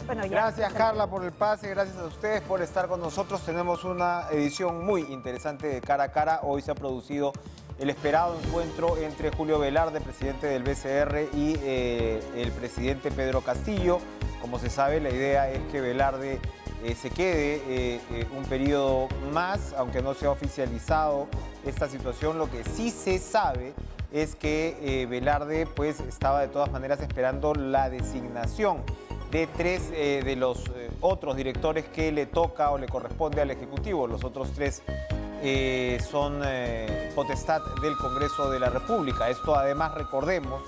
Bueno, ya. Gracias, Carla, por el pase, gracias a ustedes por estar con nosotros. Tenemos una edición muy interesante de Cara a Cara. Hoy se ha producido el esperado encuentro entre Julio Velarde, presidente del BCR, y el presidente Pedro Castillo. Como se sabe, la idea es que Velarde se quede un periodo más, aunque no se ha oficializado esta situación. Lo que sí se sabe es que Velarde pues, estaba de todas maneras esperando la designación de tres de los otros directores que le toca o le corresponde al Ejecutivo. Los otros tres son potestad del Congreso de la República. Esto además recordemos,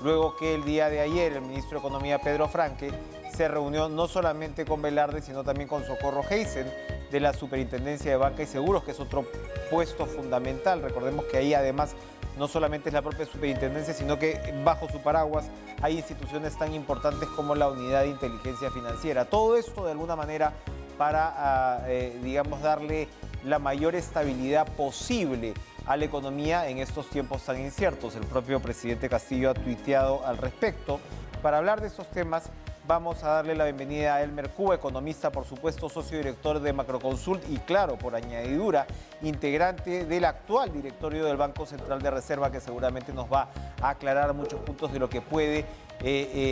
luego que el día de ayer el ministro de Economía Pedro Franque se reunió no solamente con Velarde, sino también con Socorro Heisen de la Superintendencia de Banca y Seguros, que es otro puesto fundamental. Recordemos que ahí además no solamente es la propia superintendencia, sino que bajo su paraguas hay instituciones tan importantes como la Unidad de Inteligencia Financiera. Todo esto de alguna manera para, digamos, darle la mayor estabilidad posible a la economía en estos tiempos tan inciertos. El propio presidente Castillo ha tuiteado al respecto. Para hablar de estos temas, vamos a darle la bienvenida a Elmer Cuba, economista, por supuesto, socio director de Macroconsult y, claro, por añadidura, integrante del actual directorio del Banco Central de Reserva, que seguramente nos va a aclarar muchos puntos de lo que puede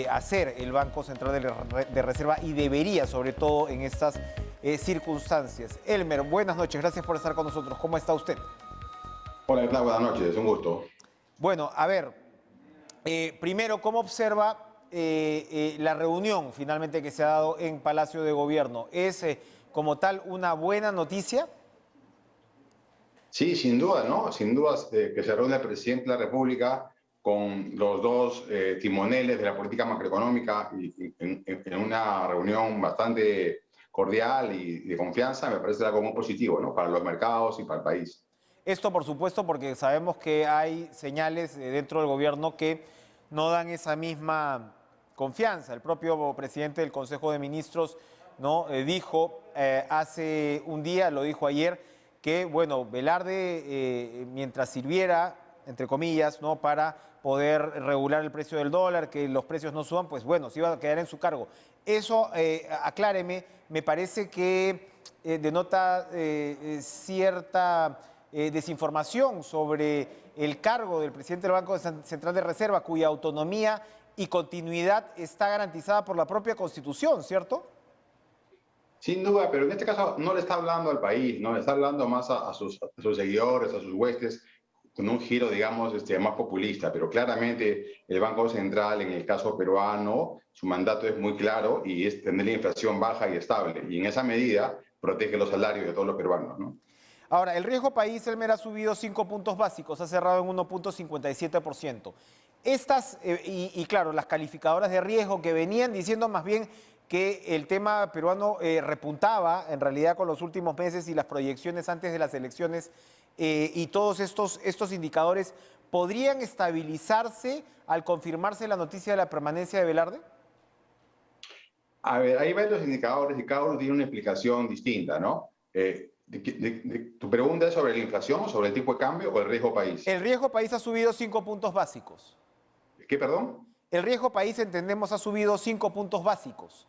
hacer el Banco Central de Reserva y debería, sobre todo en estas circunstancias. Elmer, buenas noches, gracias por estar con nosotros. ¿Cómo está usted? Hola, Edgar, buenas noches, un gusto. Bueno, a ver, primero, ¿cómo observa la reunión finalmente que se ha dado en Palacio de Gobierno? ¿Es como tal una buena noticia? Sí, sin duda, ¿no? Sin duda que se reúne el presidente de la República con los dos timoneles de la política macroeconómica y en una reunión bastante cordial y de confianza, me parece algo muy positivo, ¿no? Para los mercados y para el país. Esto, por supuesto, porque sabemos que hay señales dentro del gobierno que no dan esa misma confianza. El propio presidente del Consejo de Ministros, ¿no? Dijo hace un día, lo dijo ayer, que, bueno, Velarde, mientras sirviera, entre comillas, ¿no? Para poder regular el precio del dólar, que los precios no suban, pues bueno, se iba a quedar en su cargo. Eso, acláreme, me parece que denota cierta desinformación sobre el cargo del presidente del Banco Central de Reserva, cuya autonomía y continuidad está garantizada por la propia Constitución, ¿cierto? Sin duda, pero en este caso no le está hablando al país, ¿no? Le está hablando más a sus seguidores, a sus huestes, con un giro, digamos, más populista. Pero claramente el Banco Central, en el caso peruano, su mandato es muy claro y es tener la inflación baja y estable. Y en esa medida protege los salarios de todos los peruanos, ¿no? Ahora, el riesgo país, Elmer, ha subido 5 puntos básicos, ha cerrado en 1,57%. Estas, y claro, las calificadoras de riesgo que venían diciendo más bien que el tema peruano repuntaba en realidad con los últimos meses y las proyecciones antes de las elecciones y todos estos indicadores, ¿podrían estabilizarse al confirmarse la noticia de la permanencia de Velarde? A ver, hay varios indicadores y cada uno tiene una explicación distinta, ¿no? ¿Tu pregunta es sobre la inflación, sobre el tipo de cambio o el riesgo país? El riesgo país ha subido 5 puntos básicos. ¿Qué, perdón? El riesgo país, entendemos, ha subido 5 puntos básicos.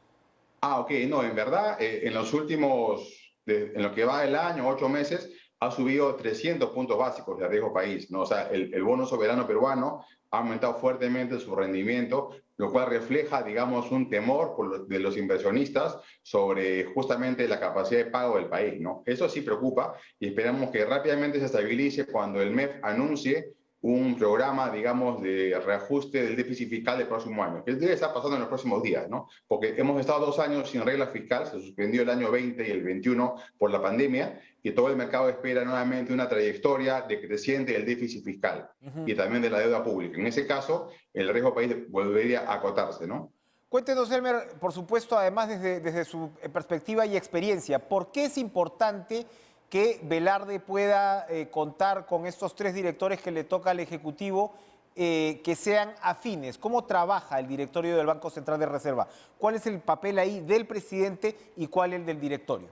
Ah, ok, no, en verdad, en los últimos, en lo que va del año, 8 meses, ha subido 300 puntos básicos de riesgo país, ¿no? O sea, el bono soberano peruano ha aumentado fuertemente su rendimiento, lo cual refleja, digamos, un temor de los inversionistas sobre justamente la capacidad de pago del país, ¿no? Eso sí preocupa y esperamos que rápidamente se estabilice cuando el MEF anuncie un programa, digamos, de reajuste del déficit fiscal del próximo año, que debe estar pasando en los próximos días, ¿no? Porque hemos estado 2 años sin regla fiscal, se suspendió el año 20 y el 21 por la pandemia, y todo el mercado espera nuevamente una trayectoria decreciente del déficit fiscal y también de la deuda pública. En ese caso, el riesgo país volvería a acotarse, ¿no? Cuéntenos, Elmer, por supuesto, además desde su perspectiva y experiencia, ¿por qué es importante que Velarde pueda contar con estos tres directores que le toca al Ejecutivo que sean afines? ¿Cómo trabaja el directorio del Banco Central de Reserva? ¿Cuál es el papel ahí del presidente y cuál el del directorio?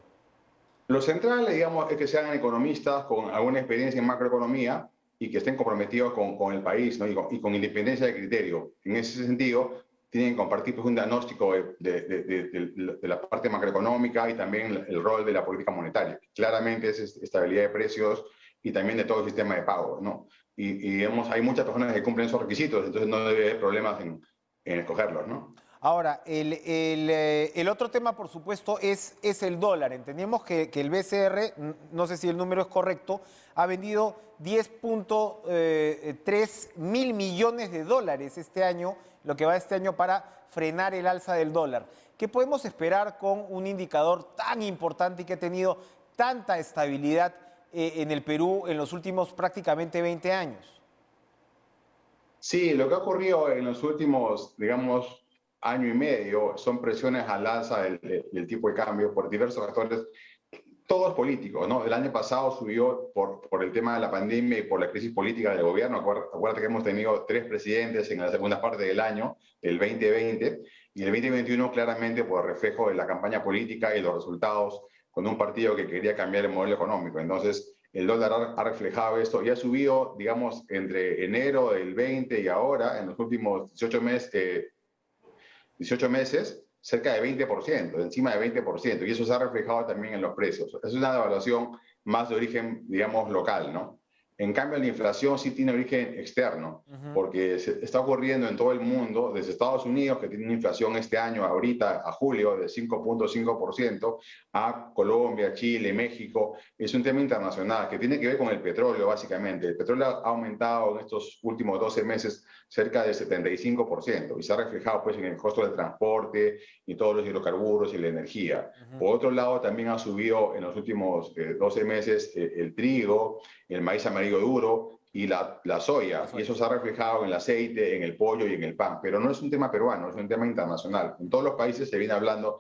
Lo central, digamos, es que sean economistas con alguna experiencia en macroeconomía y que estén comprometidos con el país, ¿no? Y con independencia de criterio. En ese sentido, tienen que compartir pues, un diagnóstico de la parte macroeconómica y también el rol de la política monetaria. Claramente es estabilidad de precios y también de todo el sistema de pago, ¿no? Y digamos, hay muchas personas que cumplen esos requisitos, entonces no debe haber problemas en escogerlos, ¿no? Ahora, el otro tema, por supuesto, es el dólar. Entendemos que el BCR, no sé si el número es correcto, ha vendido 10.3 mil millones de dólares este año, lo que va este año para frenar el alza del dólar. ¿Qué podemos esperar con un indicador tan importante y que ha tenido tanta estabilidad en el Perú en los últimos prácticamente 20 años? Sí, lo que ha ocurrido en los últimos, digamos, año y medio son presiones al alza del tipo de cambio por diversos factores, todos políticos, ¿no? El año pasado subió por el tema de la pandemia y por la crisis política del gobierno. Acuérdate que hemos tenido 3 presidentes en la segunda parte del año, el 2020, y el 2021 claramente por reflejo de la campaña política y los resultados con un partido que quería cambiar el modelo económico. Entonces, el dólar ha reflejado esto y ha subido, digamos, entre enero del 20 y ahora, en los últimos 18 meses, cerca de 20%, encima de 20%, y eso se ha reflejado también en los precios. Es una devaluación más de origen, digamos, local, ¿no? En cambio, la inflación sí tiene origen externo, porque está ocurriendo en todo el mundo, desde Estados Unidos, que tiene una inflación este año, ahorita, a julio, de 5.5%, a Colombia, Chile, México. Es un tema internacional que tiene que ver con el petróleo, básicamente. El petróleo ha aumentado en estos últimos 12 meses cerca del 75%, y se ha reflejado pues, en el costo del transporte y todos los hidrocarburos y la energía. Por otro lado, también ha subido en los últimos 12 meses el trigo, el maíz amarillo duro y la soya, y eso se ha reflejado en el aceite, en el pollo y en el pan. Pero no es un tema peruano, es un tema internacional. En todos los países se viene hablando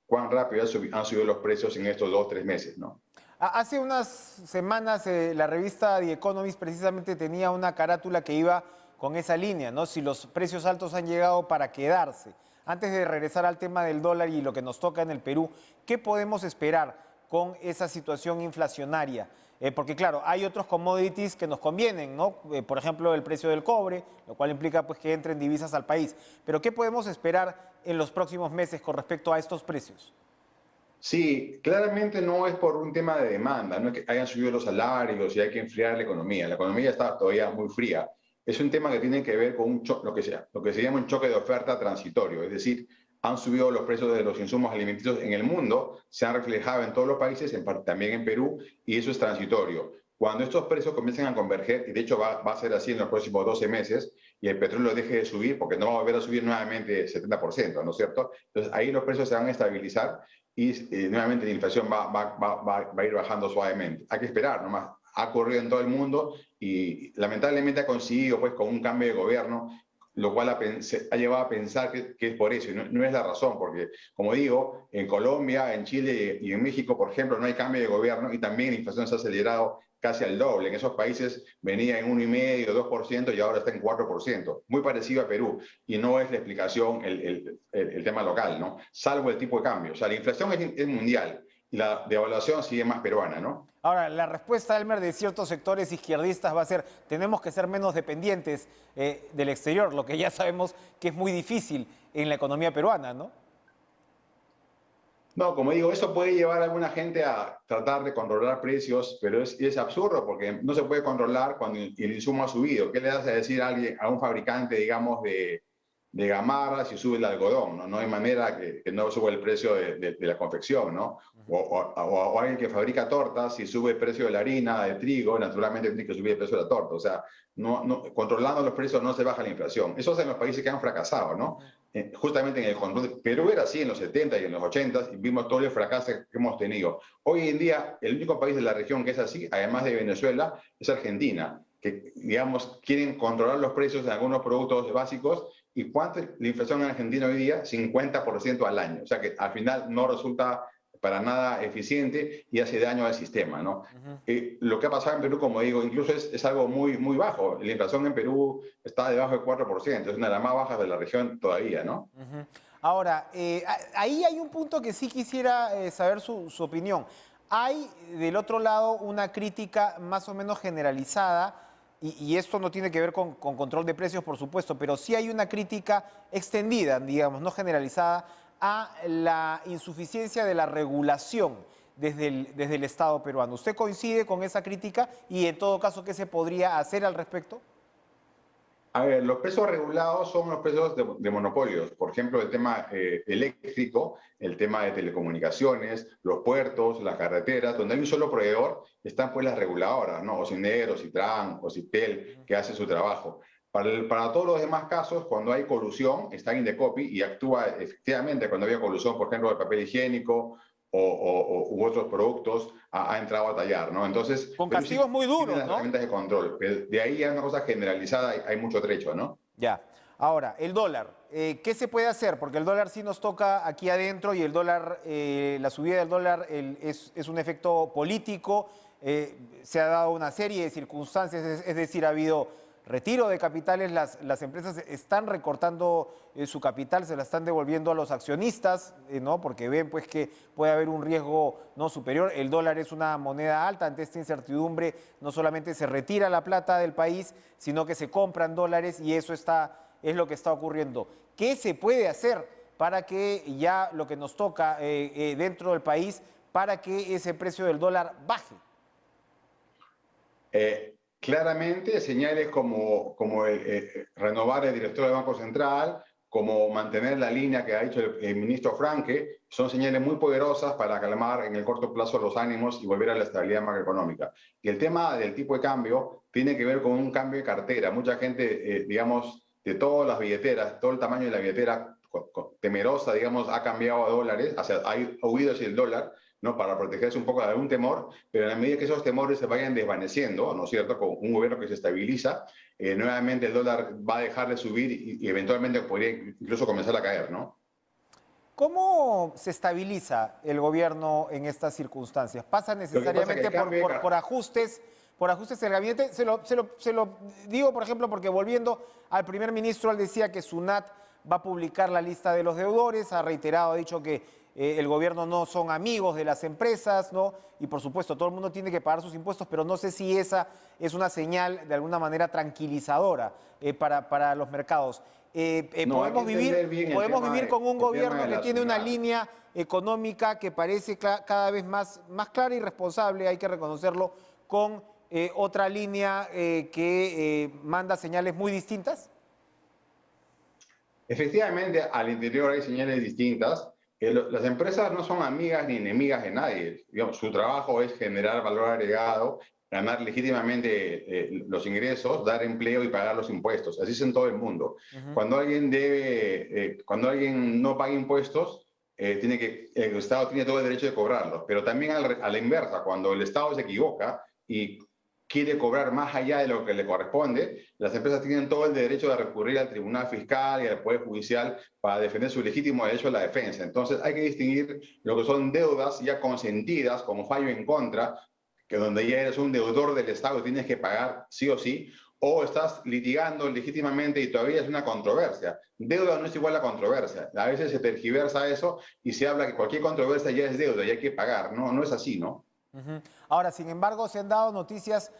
cuán rápido han subido los precios en estos 2 o 3 meses, ¿no? Hace unas semanas la revista The Economist precisamente tenía una carátula que iba con esa línea, ¿no? Si los precios altos han llegado para quedarse. Antes de regresar al tema del dólar y lo que nos toca en el Perú, ¿qué podemos esperar con esa situación inflacionaria? Porque claro, hay otros commodities que nos convienen, ¿no? Por ejemplo, el precio del cobre, lo cual implica pues, que entren divisas al país. Pero ¿qué podemos esperar en los próximos meses con respecto a estos precios? Sí, claramente no es por un tema de demanda, no es que hayan subido los salarios y hay que enfriar la economía. La economía está todavía muy fría. Es un tema que tiene que ver con lo que se llama un choque de oferta transitorio, es decir, han subido los precios de los insumos alimenticios en el mundo, se han reflejado en todos los países, también en Perú, y eso es transitorio. Cuando estos precios comiencen a converger, y de hecho va a ser así en los próximos 12 meses, y el petróleo deje de subir, porque no va a volver a subir nuevamente 70%, ¿no es cierto? Entonces ahí los precios se van a estabilizar y nuevamente la inflación va a ir bajando suavemente. Hay que esperar nomás. Ha ocurrido en todo el mundo y lamentablemente ha conseguido pues con un cambio de gobierno, lo cual ha llevado a pensar que es por eso y no es la razón, porque como digo, en Colombia, en Chile y en México, por ejemplo, no hay cambio de gobierno y también la inflación se ha acelerado casi al doble. En esos países venía en 1,5%, 2% y ahora está en 4%. Muy parecido a Perú. Y no es la explicación el tema local, ¿no? Salvo el tipo de cambio. O sea, la inflación es mundial y la devaluación sigue más peruana, ¿no? Ahora, la respuesta, Elmer, de ciertos sectores izquierdistas va a ser, tenemos que ser menos dependientes del exterior, lo que ya sabemos que es muy difícil en la economía peruana, ¿no? No, como digo, eso puede llevar a alguna gente a tratar de controlar precios, pero es absurdo porque no se puede controlar cuando el insumo ha subido. ¿Qué le das a decir a alguien, a un fabricante, digamos, de gamarra si sube el algodón? No, no hay manera que no suba el precio de la confección, ¿no? O alguien que fabrica tortas, si sube el precio de la harina, de trigo, naturalmente tiene que subir el precio de la torta. O sea, controlando los precios no se baja la inflación. Eso es en los países que han fracasado, ¿no? Justamente en el control. Perú era así en los 70 y en los 80 y vimos todo el fracaso que hemos tenido. Hoy en día, el único país de la región que es así, además de Venezuela, es Argentina, que, digamos, quieren controlar los precios de algunos productos básicos. ¿Y cuánto es la inflación en Argentina hoy día? 50% al año. O sea que al final no resulta para nada eficiente y hace daño al sistema, ¿no? Lo que ha pasado en Perú, como digo, incluso es algo muy, muy bajo. La inflación en Perú está debajo del 4%, es una de las más bajas de la región todavía, ¿no? Ahora, ahí hay un punto que sí quisiera saber su opinión. Hay del otro lado una crítica más o menos generalizada y esto no tiene que ver con control de precios, por supuesto, pero sí hay una crítica extendida, digamos, no generalizada, a la insuficiencia de la regulación desde el Estado peruano. ¿Usted coincide con esa crítica y en todo caso qué se podría hacer al respecto? A ver, los precios regulados son los precios de monopolios. Por ejemplo, el tema eléctrico, el tema de telecomunicaciones, los puertos, las carreteras, donde hay un solo proveedor, están pues las reguladoras, ¿no? Ocinder, Ocitran, Ocitel, que hace su trabajo. Para todos los demás casos, cuando hay colusión, está Indecopi y actúa efectivamente cuando había colusión, por ejemplo, del papel higiénico u otros productos, ha entrado a tallar, ¿no? Entonces, Con Perú castigos sí muy tiene duros, las ¿no? herramientas de control, pero de ahí a una cosa generalizada hay mucho trecho, ¿no? Ya. Ahora, el dólar. ¿Qué se puede hacer? Porque el dólar sí nos toca aquí adentro y el dólar, la subida del dólar es un efecto político. Se ha dado una serie de circunstancias, es decir, ha habido retiro de capitales, las empresas están recortando su capital, se la están devolviendo a los accionistas, ¿no? Porque ven pues que puede haber un riesgo no superior. El dólar es una moneda alta, ante esta incertidumbre no solamente se retira la plata del país, sino que se compran dólares y eso es lo que está ocurriendo. ¿Qué se puede hacer para que ya lo que nos toca dentro del país, para que ese precio del dólar baje? Claramente señales como renovar el director del Banco Central, como mantener la línea que ha dicho el ministro Franque, son señales muy poderosas para calmar en el corto plazo los ánimos y volver a la estabilidad macroeconómica. Y el tema del tipo de cambio tiene que ver con un cambio de cartera. Mucha gente, digamos, de todas las billeteras, todo el tamaño de la billetera temerosa, digamos, ha cambiado a dólares, ha huido hacia el dólar, ¿no? Para protegerse un poco de algún temor, pero en la medida que esos temores se vayan desvaneciendo, ¿no es cierto?, con un gobierno que se estabiliza, nuevamente el dólar va a dejar de subir y eventualmente podría incluso comenzar a caer, ¿no? ¿Cómo se estabiliza el gobierno en estas circunstancias? ¿Pasa Lo que pasa es que necesariamente el cambio por ajustes del gabinete? Se lo digo, por ejemplo, porque volviendo al primer ministro, él decía que SUNAT va a publicar la lista de los deudores, ha reiterado, ha dicho que el gobierno no son amigos de las empresas, ¿no? Y por supuesto, todo el mundo tiene que pagar sus impuestos, pero no sé si esa es una señal de alguna manera tranquilizadora para los mercados. No, hay que entender bien podemos vivir con un gobierno de que la tiene una SUNAT. línea económica que parece cada vez más clara y responsable, hay que reconocerlo, con otra línea que manda señales muy distintas. Efectivamente, al interior hay señales distintas. Las empresas no son amigas ni enemigas de nadie. Digamos, su trabajo es generar valor agregado, ganar legítimamente los ingresos, dar empleo y pagar los impuestos. Así es en todo el mundo. Cuando alguien cuando alguien no paga impuestos, el Estado tiene todo el derecho de cobrarlos. Pero también a la inversa, cuando el Estado se equivoca y quiere cobrar más allá de lo que le corresponde, las empresas tienen todo el derecho de recurrir al Tribunal Fiscal y al Poder Judicial para defender su legítimo derecho a la defensa. Entonces hay que distinguir lo que son deudas ya consentidas como fallo en contra, que donde ya eres un deudor del Estado y tienes que pagar sí o sí, o estás litigando legítimamente y todavía es una controversia. Deuda no es igual a controversia. A veces se tergiversa eso y se habla que cualquier controversia ya es deuda y hay que pagar. No, no es así, ¿no? Ahora, sin embargo, se han dado noticias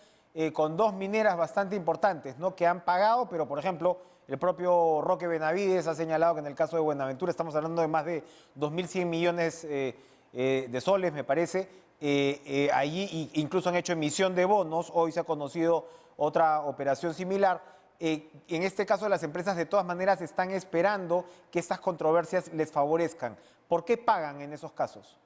con dos mineras bastante importantes, ¿no? Que han pagado, pero por ejemplo, el propio Roque Benavides ha señalado que en el caso de Buenaventura estamos hablando de más de 2.100 millones de soles, me parece. Allí incluso han hecho emisión de bonos, hoy se ha conocido otra operación similar. En este caso, las empresas de todas maneras están esperando que estas controversias les favorezcan. ¿Por qué pagan en esos casos?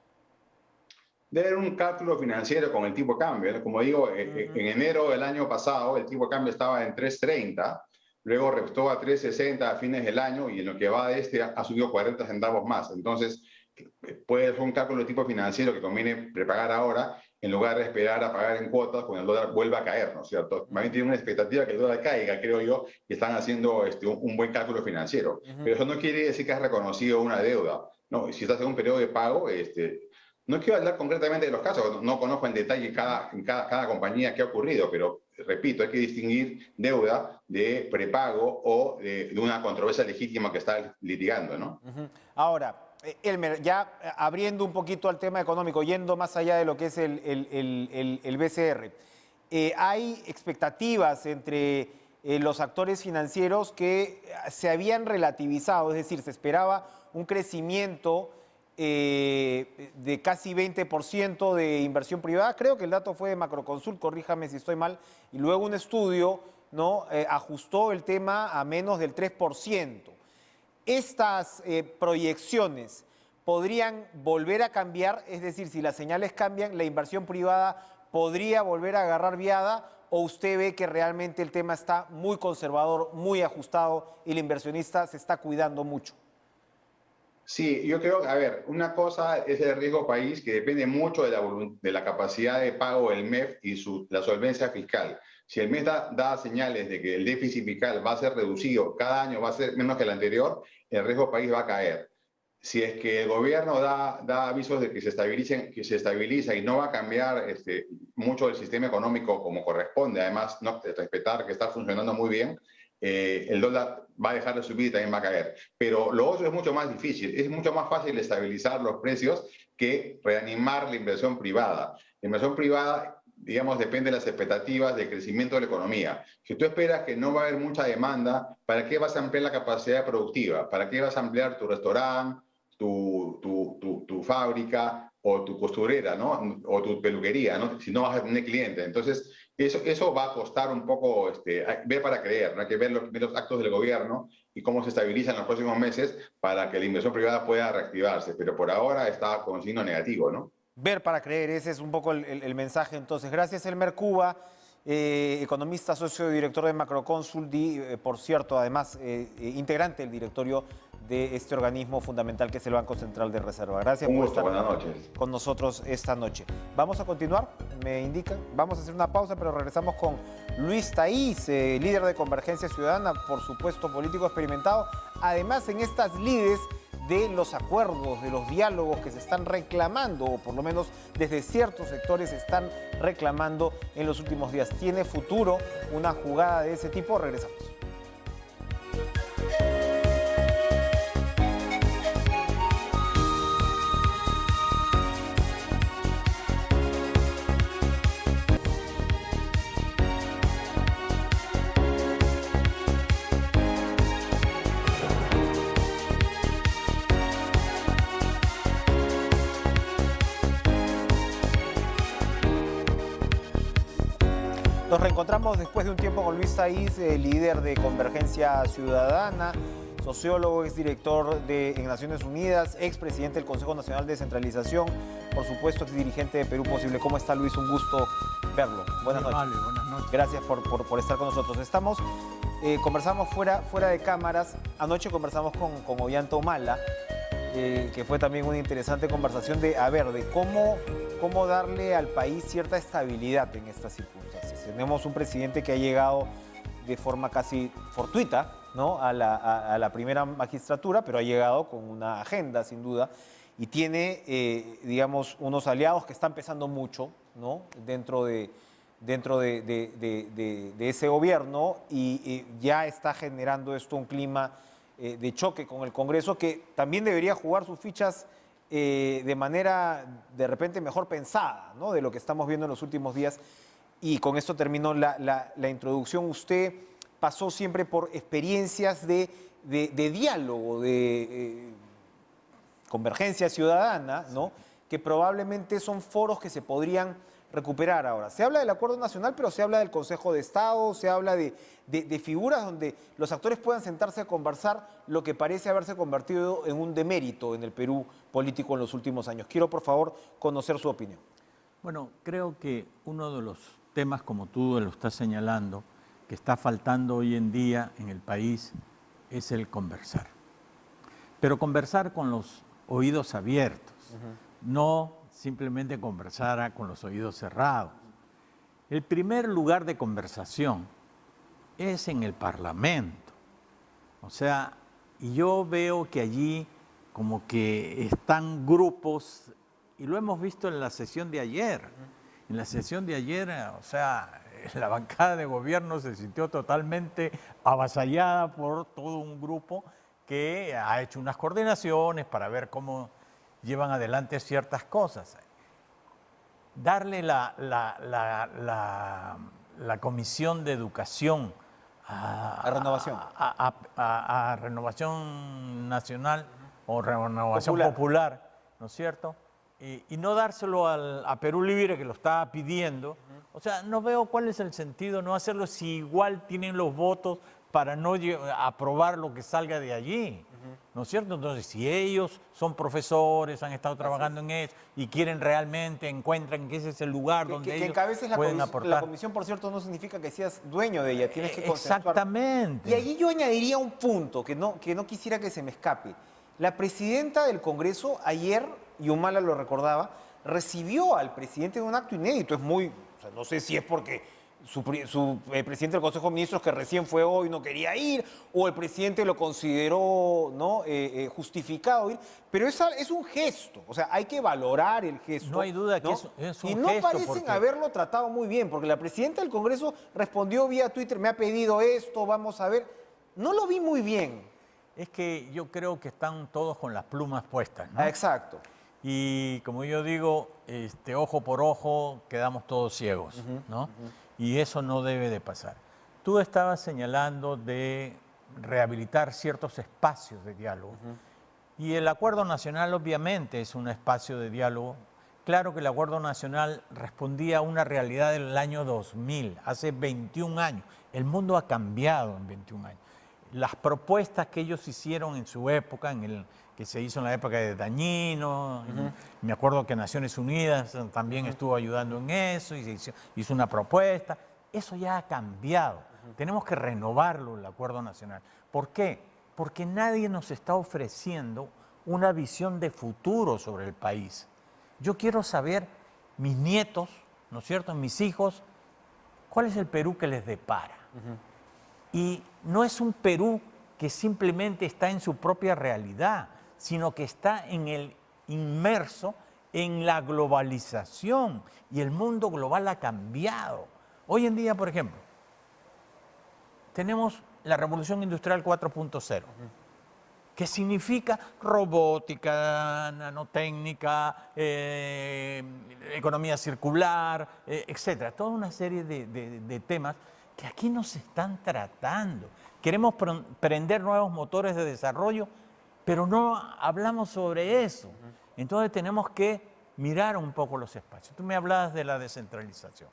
Debe haber un cálculo financiero con el tipo de cambio, ¿no? Como digo, en enero del año pasado el tipo de cambio estaba en 3.30, luego restó a 3.60 a fines del año y en lo que va de este ha subido 40 centavos más. Entonces, puede ser un cálculo de tipo financiero que conviene prepagar ahora en lugar de esperar a pagar en cuotas cuando el dólar vuelva a caer, ¿no es cierto? Más bien tienen una expectativa que el dólar caiga, creo yo, y están haciendo un buen cálculo financiero. Pero eso no quiere decir que has reconocido una deuda, ¿no? Si estás en un periodo de pago, no quiero hablar concretamente de los casos, no conozco en detalle cada compañía qué ha ocurrido, pero repito, hay que distinguir deuda de prepago o de una controversia legítima que está litigando, ¿no? Ahora, Elmer, ya abriendo un poquito al tema económico, yendo más allá de lo que es el BCR, hay expectativas entre los actores financieros que se habían relativizado, es decir, se esperaba un crecimiento de casi 20% de inversión privada. Creo que el dato fue de Macroconsult, corríjame si estoy mal, y luego un estudio, ¿no?, ajustó el tema a menos del 3%. Estas proyecciones podrían volver a cambiar, es decir, si las señales cambian, la inversión privada podría volver a agarrar viada, o usted ve que realmente el tema está muy conservador, muy ajustado y el inversionista se está cuidando mucho. Sí, yo creo que, a ver, una cosa es el riesgo país que depende mucho de la capacidad de pago del MEF y la solvencia fiscal. Si el MEF da señales de que el déficit fiscal va a ser reducido, cada año va a ser menos que el anterior, el riesgo país va a caer. Si es que el gobierno da avisos de que se estabiliza y no va a cambiar mucho el sistema económico como corresponde, además no respetar que está funcionando muy bien, el dólar va a dejar de subir y también va a caer. Pero lo otro es mucho más difícil, es mucho más fácil estabilizar los precios que reanimar la inversión privada. La inversión privada, digamos, depende de las expectativas de crecimiento de la economía. Si tú esperas que no va a haber mucha demanda, ¿para qué vas a ampliar la capacidad productiva? ¿Para qué vas a ampliar tu restaurante, tu fábrica o tu costurera, ¿no? O tu peluquería, ¿no? Si no vas a tener clientes. Entonces, eso va a costar un poco ver para creer, ¿no? Hay que ver los actos del gobierno y cómo se estabilizan en los próximos meses para que la inversión privada pueda reactivarse. Pero por ahora está con signo negativo, ¿no? Ver para creer, ese es un poco el mensaje. Entonces, gracias Elmer Cuba, economista, socio director de Macroconsult y, por cierto, además, integrante del directorio de este organismo fundamental que es el Banco Central de Reserva. Gracias Un por gusto, estar buenas noches. con nosotros esta noche. Vamos a continuar, me indican. Vamos a hacer una pausa, pero regresamos con Luis Taís, líder de Convergencia Ciudadana, por supuesto político experimentado. Además, en estas lides de los acuerdos, de los diálogos que se están reclamando, o por lo menos desde ciertos sectores se están reclamando en los últimos días. ¿Tiene futuro una jugada de ese tipo? Regresamos. Nos reencontramos después de un tiempo con Luis Taís, líder de Convergencia Ciudadana, sociólogo, exdirector en Naciones Unidas, expresidente del Consejo Nacional de Descentralización, por supuesto, exdirigente de Perú Posible. ¿Cómo está, Luis? Un gusto verlo. Buenas noches. Vale, buenas noches. Gracias por estar con nosotros. Conversamos fuera de cámaras. Anoche conversamos con Ollanta Humala, que fue también una interesante conversación de cómo darle al país cierta estabilidad en estas circunstancias. Tenemos un presidente que ha llegado de forma casi fortuita, ¿no?, a la primera magistratura, pero ha llegado con una agenda, sin duda, y tiene, digamos, unos aliados que están pesando mucho, ¿no?, dentro de ese gobierno, y ya está generando esto un clima de choque con el Congreso, que también debería jugar sus fichas de manera de repente mejor pensada, ¿no?, de lo que estamos viendo en los últimos días. Y con esto terminó la introducción. Usted pasó siempre por experiencias de diálogo, de convergencia ciudadana, ¿no?, que probablemente son foros que se podrían recuperar ahora. Se habla del Acuerdo Nacional, pero se habla del Consejo de Estado, se habla de figuras donde los actores puedan sentarse a conversar, lo que parece haberse convertido en un demérito en el Perú político en los últimos años. Quiero, por favor, conocer su opinión. Bueno, creo que uno de los temas, como tú lo estás señalando, que está faltando hoy en día en el país es el conversar. Pero conversar con los oídos abiertos, no simplemente conversar con los oídos cerrados. El primer lugar de conversación es en el Parlamento. O sea, y yo veo que allí como que están grupos, y lo hemos visto en la sesión de ayer. En la sesión de ayer, o sea, la bancada de gobierno se sintió totalmente avasallada por todo un grupo que ha hecho unas coordinaciones para ver cómo llevan adelante ciertas cosas. darle la Comisión de Educación A Renovación. a Renovación Nacional o Renovación Popular, ¿no es cierto? Y no dárselo a Perú Libre, que lo estaba pidiendo. O sea, no veo cuál es el sentido no hacerlo si igual tienen los votos para no aprobar lo que salga de allí, ¿no es cierto? Entonces, si ellos son profesores, han estado trabajando en eso y quieren realmente, encuentran que ese es el lugar donde que ellos encabeces pueden aportar. la comisión, por cierto, no significa que seas dueño de ella, tienes que consensuar. Exactamente. Y allí yo añadiría un punto que no quisiera que se me escape. La presidenta del Congreso ayer, y Humala lo recordaba, recibió al presidente en un acto inédito. Es muy, o sea, no sé si es porque su presidente del Consejo de Ministros, que recién fue hoy, no quería ir, o el presidente lo consideró ¿no? Justificado ir, pero es un gesto, o sea, hay que valorar el gesto. No hay duda que ¿no? es un gesto. Y no parecen porque haberlo tratado muy bien, porque la presidenta del Congreso respondió vía Twitter, me ha pedido esto, vamos a ver. No lo vi muy bien. es que yo creo que están todos con las plumas puestas, ¿no? Ah, exacto. Y como yo digo, ojo por ojo quedamos todos ciegos, ¿no? Y eso no debe de pasar. Tú estabas señalando de rehabilitar ciertos espacios de diálogo. Y el Acuerdo Nacional obviamente es un espacio de diálogo. Claro que el Acuerdo Nacional respondía a una realidad del año 2000, hace 21 años. El mundo ha cambiado en 21 años. Las propuestas que ellos hicieron en su época, que se hizo en la época de Dañino, me acuerdo que Naciones Unidas también estuvo ayudando en eso y se hizo una propuesta. Eso ya ha cambiado. Tenemos que renovarlo, el Acuerdo Nacional. ¿Por qué? Porque nadie nos está ofreciendo una visión de futuro sobre el país. Yo quiero saber, mis nietos, ¿no es cierto?, mis hijos, ¿cuál es el Perú que les depara? Y no es un Perú que simplemente está en su propia realidad, sino que está inmerso en la globalización, y el mundo global ha cambiado. Hoy en día, por ejemplo, tenemos la Revolución Industrial 4.0, que significa robótica, nanotécnica, economía circular, etcétera. Toda una serie de temas que aquí no se están tratando. Queremos prender nuevos motores de desarrollo, pero no hablamos sobre eso. Entonces tenemos que mirar un poco los espacios. Tú me hablabas de la descentralización.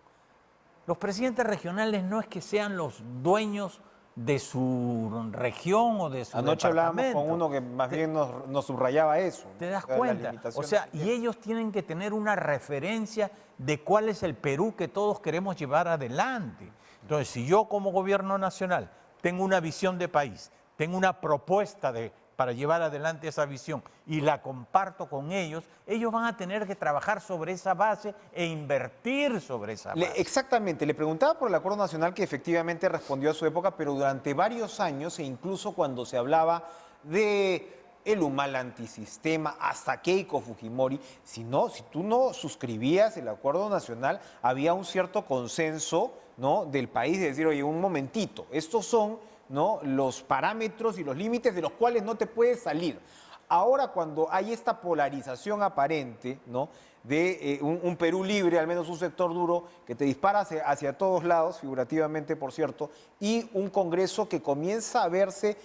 Los presidentes regionales no es que sean los dueños de su región o de su Anoche hablábamos departamento. con uno que más bien nos subrayaba eso. ¿Te das O sea, cuenta? O sea, y ellos tienen que tener una referencia de cuál es el Perú que todos queremos llevar adelante. Entonces, si yo como gobierno nacional tengo una visión de país, tengo una propuesta para llevar adelante esa visión y la comparto con ellos, ellos van a tener que trabajar sobre esa base e invertir sobre esa base. Exactamente, le preguntaba por el Acuerdo Nacional, que efectivamente respondió a su época, pero durante varios años, e incluso cuando se hablaba de el Humala antisistema, hasta Keiko Fujimori, si tú no suscribías el Acuerdo Nacional, había un cierto consenso, ¿no?, del país de decir, oye, un momentito, estos son, ¿no?, los parámetros y los límites de los cuales no te puedes salir. Ahora, cuando hay esta polarización aparente, ¿no?, de un Perú libre, al menos un sector duro, que te dispara hacia todos lados, figurativamente, por cierto, y un Congreso que comienza a verse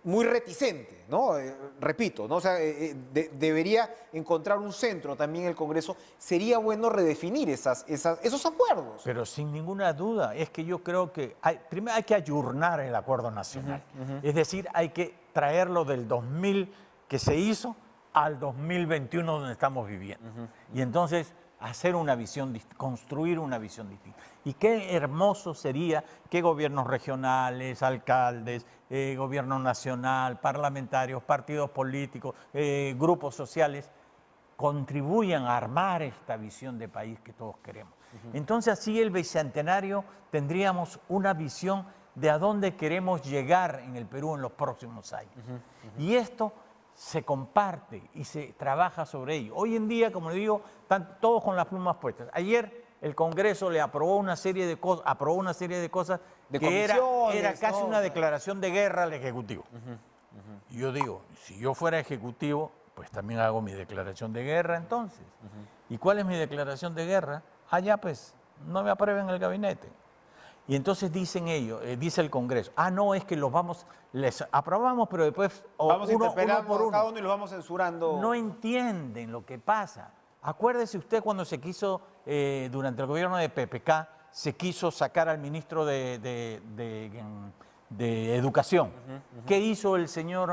muy reticente, ¿no? Repito, ¿no? O sea, debería encontrar un centro también el Congreso. Sería bueno redefinir esos acuerdos. Pero sin ninguna duda, es que yo creo que primero hay que ayornar el Acuerdo Nacional. Es decir, hay que traerlo del 2000 que se hizo al 2021 donde estamos viviendo. Y entonces hacer una visión, construir una visión distinta. Y qué hermoso sería que gobiernos regionales, alcaldes, gobierno nacional, parlamentarios, partidos políticos, grupos sociales, contribuyan a armar esta visión de país que todos queremos. Entonces así el bicentenario tendríamos una visión de a dónde queremos llegar en el Perú en los próximos años. Y esto se comparte y se trabaja sobre ello. Hoy en día, como le digo, están todos con las plumas puestas. Ayer el Congreso le aprobó una serie de cosas que era casi una declaración de guerra al Ejecutivo. Y yo digo, si yo fuera Ejecutivo, pues pues también hago mi declaración de guerra entonces. ¿Y cuál es mi declaración de guerra? Ya pues, no me aprueben el gabinete. Y entonces dicen ellos, dice el Congreso, no, es que les aprobamos, pero después Vamos uno interpelando por a uno. cada uno y los vamos censurando. No entienden lo que pasa. Acuérdese usted cuando se quiso, durante el gobierno de PPK, se quiso sacar al ministro de Educación. ¿Qué hizo el señor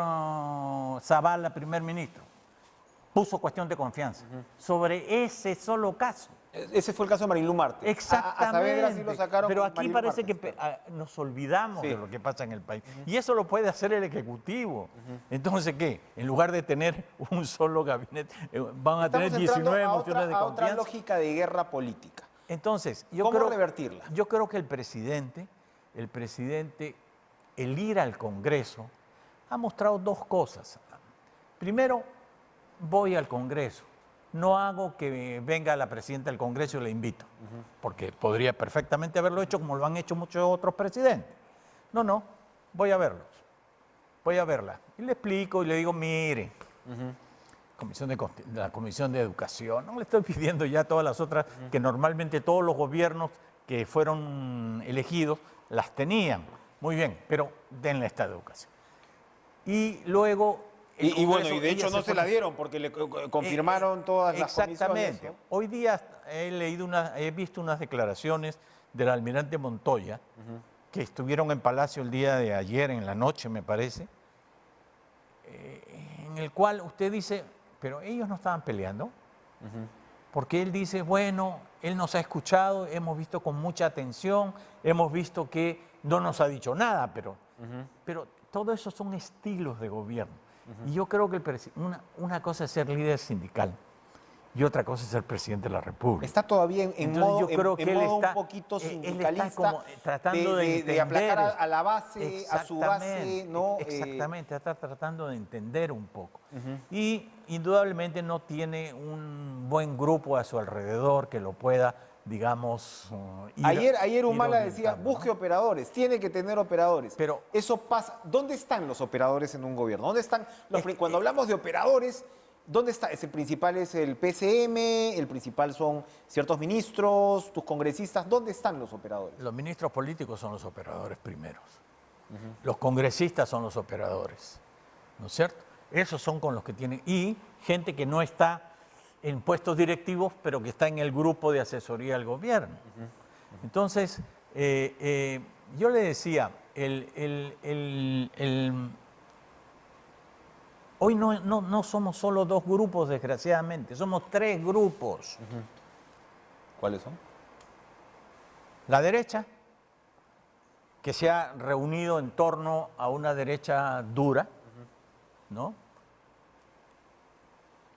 Zavala, primer ministro? Puso cuestión de confianza sobre ese solo caso. Ese fue el caso de Marilú Martes. Exactamente. A Saavedra sí lo sacaron pero con aquí Marilú parece Martes, que claro. nos olvidamos Sí. de lo que pasa en el país. Y eso lo puede hacer el Ejecutivo. Entonces, ¿qué? En lugar de tener un solo gabinete, van a tener Estamos 19 entrando mociones de a otra confianza. lógica de guerra política. Entonces, ¿Cómo revertirla? Yo creo que el presidente, el ir al Congreso, ha mostrado dos cosas. Primero, voy al Congreso. No hago que venga la presidenta del Congreso y le invito, porque podría perfectamente haberlo hecho como lo han hecho muchos otros presidentes. No, voy a verlos, voy a verla. Y le explico y le digo, mire, la Comisión de Educación, no le estoy pidiendo ya todas las otras que normalmente todos los gobiernos que fueron elegidos las tenían. Muy bien, pero denle esta educación. Y luego... Y bueno, y de hecho no se fue- la dieron porque le confirmaron todas las comisiones. Exactamente. ¿No? Hoy día he visto unas declaraciones del almirante Montoya, que estuvieron en Palacio el día de ayer, en la noche, me parece, en el cual usted dice, pero ellos no estaban peleando, porque él dice, bueno, él nos ha escuchado, hemos visto con mucha atención, hemos visto que no nos ha dicho nada, pero todo eso son estilos de gobierno. Y yo creo que una cosa es ser líder sindical y otra cosa es ser presidente de la República. Está todavía en Entonces, modo, yo creo en que él modo está, un poquito él está sindicalista, como tratando de entender, aplacar a la base, a su base, ¿no? Exactamente, está tratando de entender un poco. Y indudablemente no tiene un buen grupo a su alrededor que lo pueda, digamos, Ayer Humala decía, orientando, busque ¿no? operadores, tiene que tener operadores. Pero- eso pasa. ¿Dónde están los operadores en un gobierno? ¿Dónde están cuando hablamos de operadores, dónde está? El principal es el PCM, el principal son ciertos ministros, tus congresistas. ¿Dónde están los operadores? Los ministros políticos son los operadores primeros. Los congresistas son los operadores, ¿no es cierto? Esos son con los que tienen... Y gente que no está en puestos directivos, pero que está en el grupo de asesoría del gobierno. Entonces, yo le decía, hoy no somos solo dos grupos, desgraciadamente, somos tres grupos. ¿Cuáles son? La derecha, que se ha reunido en torno a una derecha dura, ¿no?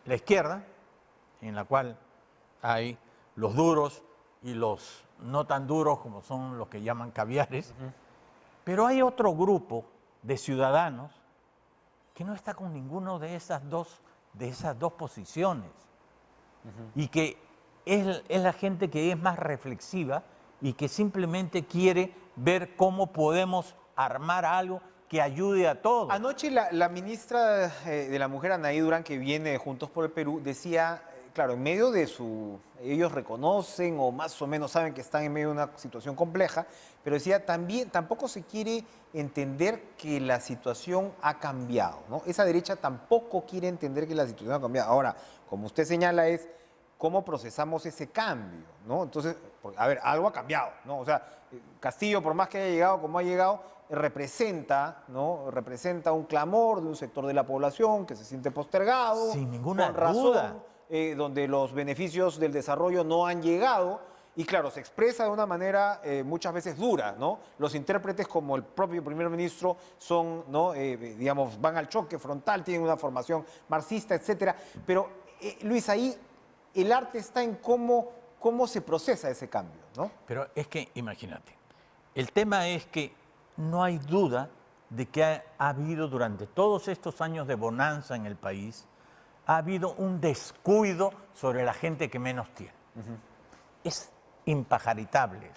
La izquierda, en la cual hay los duros y los no tan duros, como son los que llaman caviares, pero hay otro grupo de ciudadanos que no está con ninguno de esas dos posiciones y que es la gente que es más reflexiva y que simplemente quiere ver cómo podemos armar algo que ayude a todos. Anoche la ministra de la Mujer, Anaí Durán, que viene de Juntos por el Perú, decía, claro, en medio de ellos reconocen o más o menos saben que están en medio de una situación compleja, pero decía, tampoco se quiere entender que la situación ha cambiado, ¿no? Esa derecha tampoco quiere entender que la situación ha cambiado. Ahora, como usted señala, es cómo procesamos ese cambio, ¿no? Entonces, a ver, algo ha cambiado, ¿no? O sea, Castillo, por más que haya llegado como ha llegado, representa, ¿no? Representa un clamor de un sector de la población que se siente postergado. Sin ninguna con razón, duda. donde los beneficios del desarrollo no han llegado. Y claro, se expresa de una manera muchas veces dura, ¿no? Los intérpretes, como el propio primer ministro, son, ¿no? Digamos, van al choque frontal, tienen una formación marxista, etcétera. Pero, Luis, ahí el arte está en cómo se procesa ese cambio, ¿no? Pero es que, imagínate, el tema es que no hay duda de que ha habido durante todos estos años de bonanza en el país, ha habido un descuido sobre la gente que menos tiene. Es impajaritable.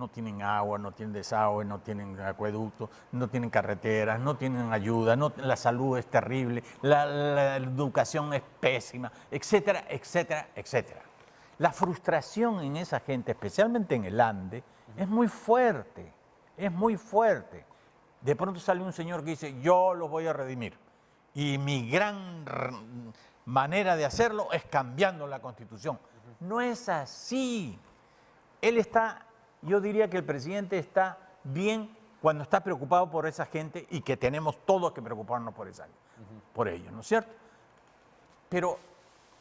no tienen agua, no tienen desagüe, no tienen acueductos, no tienen carreteras, no tienen ayuda, la salud es terrible, la educación es pésima, etcétera, etcétera, etcétera. La frustración en esa gente, especialmente en el Ande, es muy fuerte, es muy fuerte. De pronto sale un señor que dice, yo los voy a redimir. Y mi gran manera de hacerlo es cambiando la Constitución. No es así. Él está, yo diría que el presidente está bien cuando está preocupado por esa gente y que tenemos todos que preocuparnos por ellos, ¿no es cierto? Pero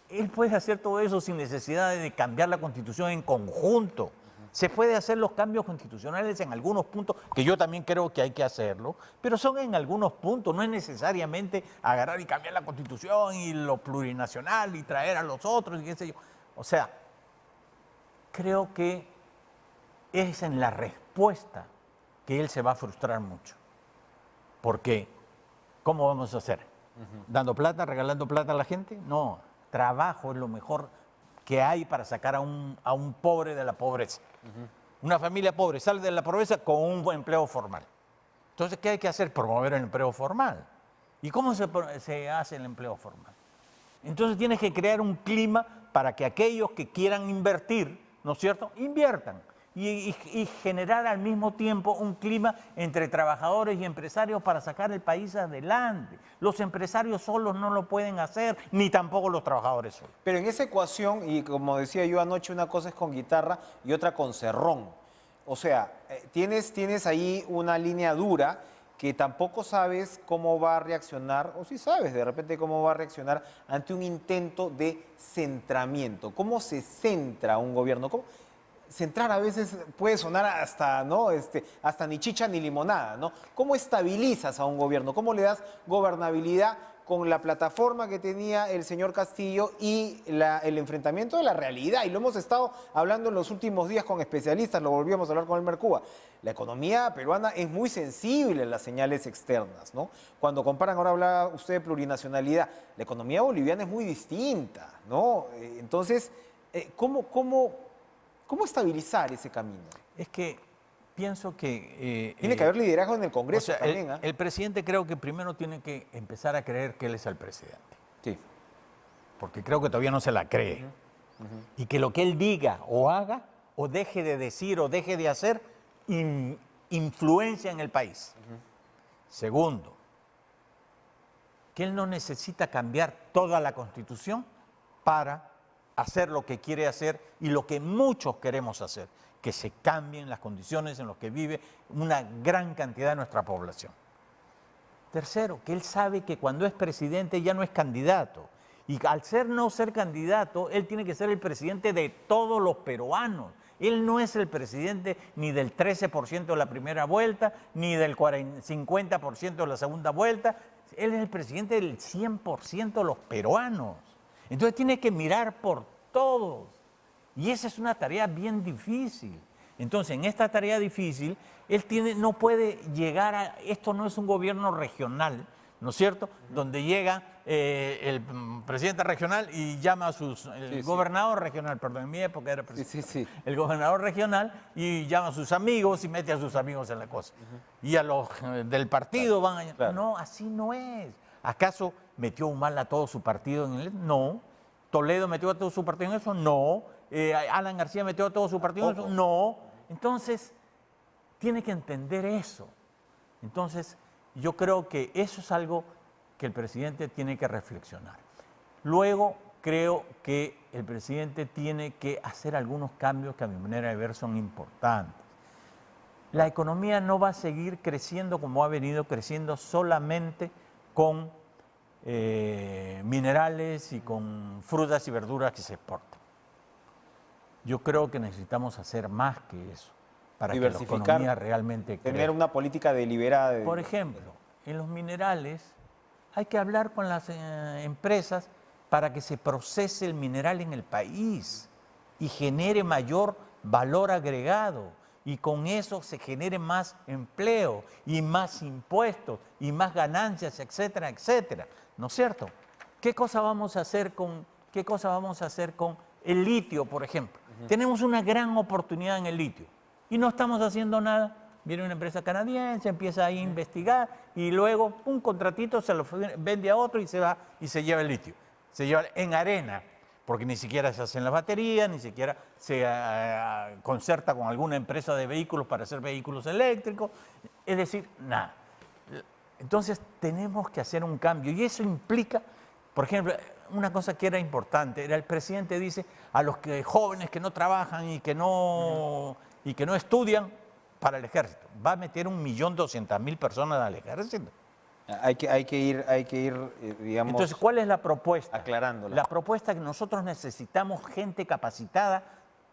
él puede hacer todo eso sin necesidad de cambiar la Constitución en conjunto. Se puede hacer los cambios constitucionales en algunos puntos, que yo también creo que hay que hacerlo, pero son en algunos puntos, no es necesariamente agarrar y cambiar la Constitución y lo plurinacional y traer a los otros y qué sé yo. O sea, creo que es en la respuesta que él se va a frustrar mucho. Porque, ¿cómo vamos a hacer? ¿Dando plata, regalando plata a la gente? No, trabajo es lo mejor que hay para sacar a un pobre de la pobreza. Una familia pobre sale de la pobreza con un buen empleo formal. Entonces, ¿qué hay que hacer? Promover el empleo formal. ¿Y cómo se hace el empleo formal? Entonces tienes que crear un clima para que aquellos que quieran invertir, ¿no es cierto?, inviertan. Y generar al mismo tiempo un clima entre trabajadores y empresarios para sacar el país adelante. Los empresarios solos no lo pueden hacer, ni tampoco los trabajadores solos. Pero en esa ecuación, y como decía yo anoche, una cosa es con guitarra y otra con cerrón. O sea, tienes ahí una línea dura que tampoco sabes cómo va a reaccionar, o sí sabes de repente cómo va a reaccionar ante un intento de centramiento. ¿Cómo se centra un gobierno? ¿Cómo? Centrar a veces puede sonar hasta, ¿no? Hasta ni chicha ni limonada, ¿no? ¿Cómo estabilizas a un gobierno? ¿Cómo le das gobernabilidad con la plataforma que tenía el señor Castillo y el enfrentamiento de la realidad? Y lo hemos estado hablando en los últimos días con especialistas, lo volvíamos a hablar con Elmer Cuba. La economía peruana es muy sensible a las señales externas, ¿no? Cuando comparan, ahora habla usted de plurinacionalidad, la economía boliviana es muy distinta, ¿no? Entonces, ¿cómo estabilizar ese camino? Es que pienso que... Tiene que haber liderazgo en el Congreso, o sea, también. El presidente creo que primero tiene que empezar a creer que él es el presidente. Sí. Porque creo que todavía no se la cree. Y que lo que él diga o haga, o deje de decir o deje de hacer, influencia en el país. Segundo, que él no necesita cambiar toda la Constitución para hacer lo que quiere hacer y lo que muchos queremos hacer, que se cambien las condiciones en las que vive una gran cantidad de nuestra población. Tercero, que él sabe que cuando es presidente ya no es candidato. Y al no ser candidato, él tiene que ser el presidente de todos los peruanos. Él no es el presidente ni del 13% de la primera vuelta, ni del 50% de la segunda vuelta. Él es el presidente del 100% de los peruanos. Entonces tiene que mirar por todos. Y esa es una tarea bien difícil. Entonces, en esta tarea difícil, él no puede llegar a... Esto no es un gobierno regional, ¿no es cierto? Donde llega el presidente regional y llama a el gobernador regional, perdón, en mi época era presidente. El gobernador regional y llama a sus amigos y mete a sus amigos en la cosa. Y a los del partido van a... Claro. No, así no es. ¿Acaso metió un mal a todo su partido en él? No. ¿Toledo metió a todo su partido en eso? No. ¿Alan García metió a todo su partido en eso? No. Entonces, tiene que entender eso. Entonces, yo creo que eso es algo que el presidente tiene que reflexionar. Luego, creo que el presidente tiene que hacer algunos cambios que a mi manera de ver son importantes. La economía no va a seguir creciendo como ha venido creciendo solamente con minerales y con frutas y verduras que se exportan. Yo creo que necesitamos hacer más que eso para que la economía realmente crezca. Tener una política deliberada. Por ejemplo, en los minerales hay que hablar con las empresas para que se procese el mineral en el país y genere mayor valor agregado. Y con eso se genere más empleo y más impuestos y más ganancias, etcétera, etcétera. ¿No es cierto? ¿Qué cosa vamos a hacer con el litio, por ejemplo? Tenemos una gran oportunidad en el litio. Y no estamos haciendo nada. Viene una empresa canadiense, empieza a investigar y luego un contratito se lo vende a otro y se va y se lleva el litio. Se lleva en arena, porque ni siquiera se hacen las baterías, ni siquiera se concerta con alguna empresa de vehículos para hacer vehículos eléctricos. Es decir, nada. Entonces tenemos que hacer un cambio y eso implica, por ejemplo, una cosa que era importante, era el presidente dice a los jóvenes que no trabajan y que no estudian para el ejército, va a meter 1.200.000 personas al ejército. Hay que ir, digamos, entonces, ¿cuál es la propuesta? aclarándola. La propuesta es que nosotros necesitamos gente capacitada,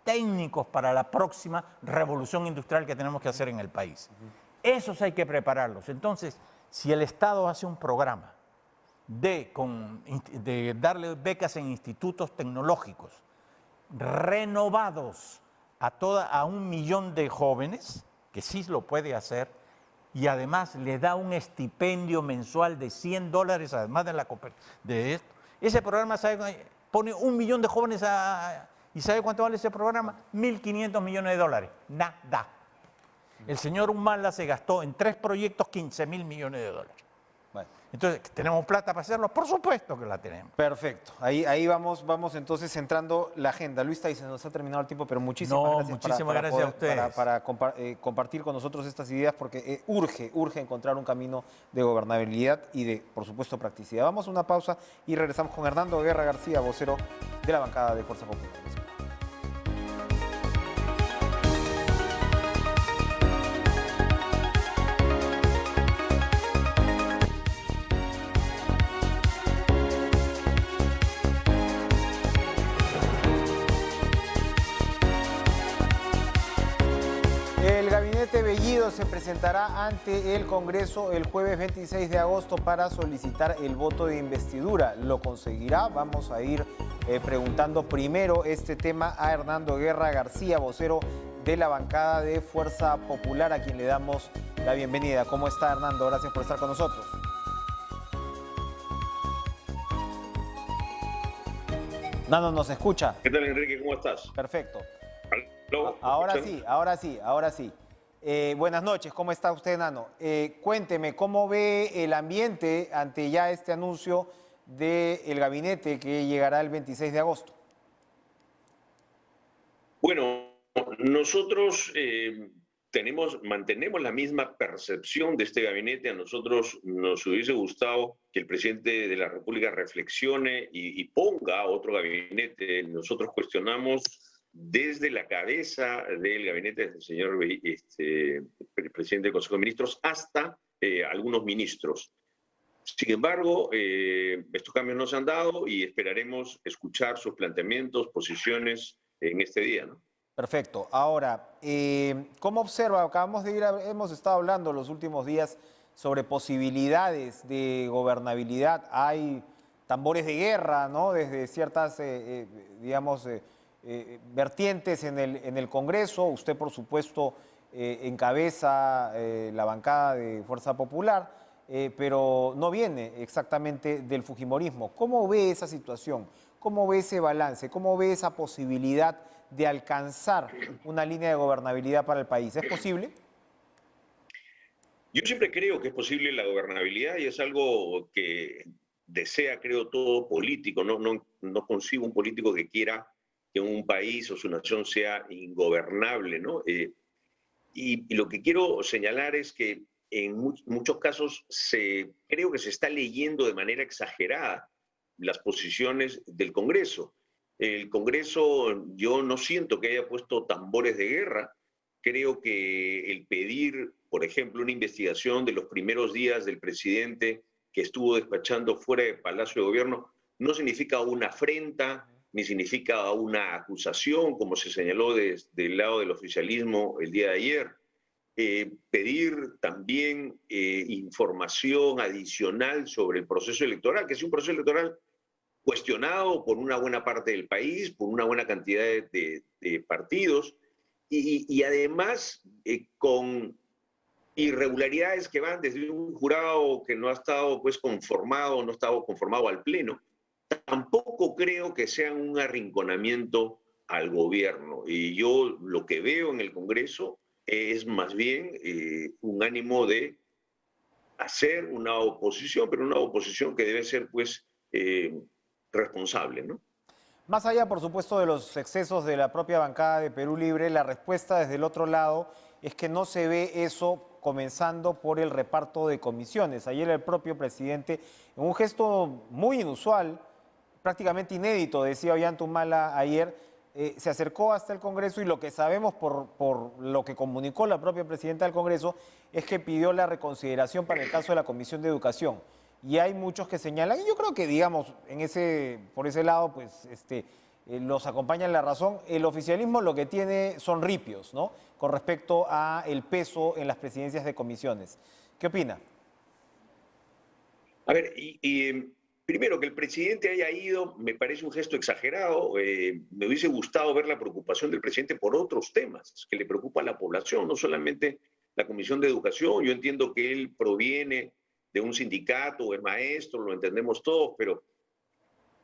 técnicos para la próxima revolución industrial que tenemos que hacer en el país. Esos hay que prepararlos. Entonces, si el Estado hace un programa de darle becas en institutos tecnológicos renovados a 1 millón de jóvenes, que sí lo puede hacer, y además le da un estipendio mensual de $100, además de esto. Ese programa pone 1 millón de jóvenes ¿y sabe cuánto vale ese programa? $1.500 millones. Nada. El señor Humala se gastó en 3 proyectos $15.000 millones. Bueno. Entonces, ¿tenemos plata para hacerlo? Por supuesto que la tenemos. Perfecto. Ahí vamos entonces centrando la agenda. Luis, se nos ha terminado el tiempo, pero muchísimas gracias a ustedes. para compartir con nosotros estas ideas, porque urge encontrar un camino de gobernabilidad y por supuesto, practicidad. Vamos a una pausa y regresamos con Hernando Guerra García, vocero de la bancada de Fuerza Popular. El gabinete Bellido se presentará ante el Congreso el jueves 26 de agosto para solicitar el voto de investidura. ¿Lo conseguirá? Vamos a ir preguntando primero este tema a Hernando Guerra García, vocero de la bancada de Fuerza Popular, a quien le damos la bienvenida. ¿Cómo está, Hernando? Gracias por estar con nosotros. Nano, ¿nos escucha? ¿Qué tal, Enrique? ¿Cómo estás? Perfecto. ¿Aló? Ahora sí. Buenas noches, ¿cómo está usted, Nano? Cuénteme, ¿cómo ve el ambiente ante ya este anuncio del gabinete que llegará el 26 de agosto? Bueno, nosotros mantenemos la misma percepción de este gabinete. A nosotros nos hubiese gustado que el presidente de la República reflexione y ponga otro gabinete. Nosotros cuestionamos desde la cabeza del gabinete del señor el presidente del Consejo de Ministros hasta algunos ministros. Sin embargo, estos cambios no se han dado y esperaremos escuchar sus planteamientos, posiciones en este día, ¿no? Perfecto. Ahora, ¿cómo observa? Hemos estado hablando los últimos días sobre posibilidades de gobernabilidad. Hay tambores de guerra, ¿no? Desde ciertas, vertientes en el Congreso. Usted, por supuesto, encabeza la bancada de Fuerza Popular, pero no viene exactamente del fujimorismo. ¿Cómo ve esa situación? ¿Cómo ve ese balance? ¿Cómo ve esa posibilidad de alcanzar una línea de gobernabilidad para el país? ¿Es posible? Yo siempre creo que es posible la gobernabilidad y es algo que desea, creo, todo político. No consigo un político que quiera que un país o su nación sea ingobernable, ¿no? Y lo que quiero señalar es que en muchos casos creo que se está leyendo de manera exagerada las posiciones del Congreso. El Congreso, yo no siento que haya puesto tambores de guerra. Creo que el pedir, por ejemplo, una investigación de los primeros días del presidente que estuvo despachando fuera del Palacio de Gobierno no significa una afrenta, ni significa una acusación, como se señaló desde el lado del oficialismo el día de ayer. Pedir también información adicional sobre el proceso electoral, que es un proceso electoral cuestionado por una buena parte del país, por una buena cantidad de partidos, y además con irregularidades que van desde un jurado que no ha estado conformado al pleno. Tampoco creo que sean un arrinconamiento al gobierno. Y yo lo que veo en el Congreso es más bien un ánimo de hacer una oposición, pero una oposición que debe ser, pues, responsable, ¿no? Más allá, por supuesto, de los excesos de la propia bancada de Perú Libre, la respuesta desde el otro lado es que no se ve eso comenzando por el reparto de comisiones. Ayer el propio presidente, en un gesto muy inusual, prácticamente inédito, decía Ollanta ayer, se acercó hasta el Congreso y lo que sabemos por lo que comunicó la propia presidenta del Congreso es que pidió la reconsideración para el caso de la Comisión de Educación. Y hay muchos que señalan, y yo creo que, digamos, por ese lado, pues, los acompaña en la razón. El oficialismo lo que tiene son ripios, ¿no? Con respecto a el peso en las presidencias de comisiones. ¿Qué opina? A ver, primero, que el presidente haya ido, me parece un gesto exagerado. Me hubiese gustado ver la preocupación del presidente por otros temas que le preocupa a la población, no solamente la Comisión de Educación. Yo entiendo que él proviene de un sindicato, es maestro, lo entendemos todos, pero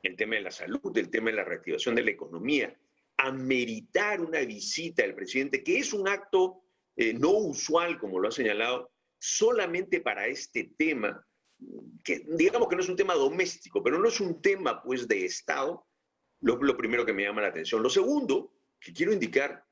el tema de la salud, el tema de la reactivación de la economía, ameritar una visita del presidente, que es un acto no usual, como lo ha señalado, solamente para este tema, que digamos que no es un tema doméstico, pero no es un tema, pues, de Estado, lo primero que me llama la atención. Lo segundo que quiero indicar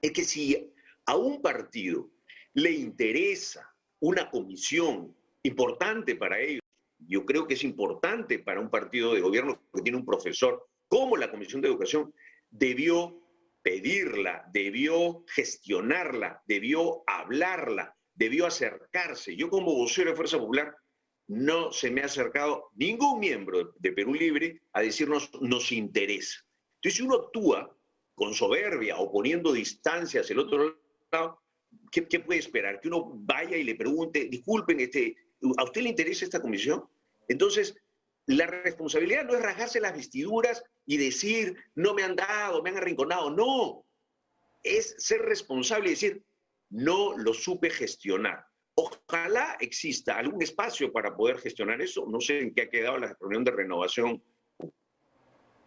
es que si a un partido le interesa una comisión importante para ellos, yo creo que es importante para un partido de gobierno que tiene un profesor como la Comisión de Educación, debió pedirla, debió gestionarla, debió hablarla, debió acercarse. Yo, como vocero de Fuerza Popular, no se me ha acercado ningún miembro de Perú Libre a decirnos nos interesa. Entonces, si uno actúa con soberbia o poniendo distancias el otro lado, ¿qué puede esperar? Que uno vaya y le pregunte, disculpen, ¿a usted le interesa esta comisión? Entonces, la responsabilidad no es rasgarse las vestiduras y decir, no me han dado, me han arrinconado. No, es ser responsable y decir, no lo supe gestionar. Ojalá exista algún espacio para poder gestionar eso. No sé en qué ha quedado la reunión de renovación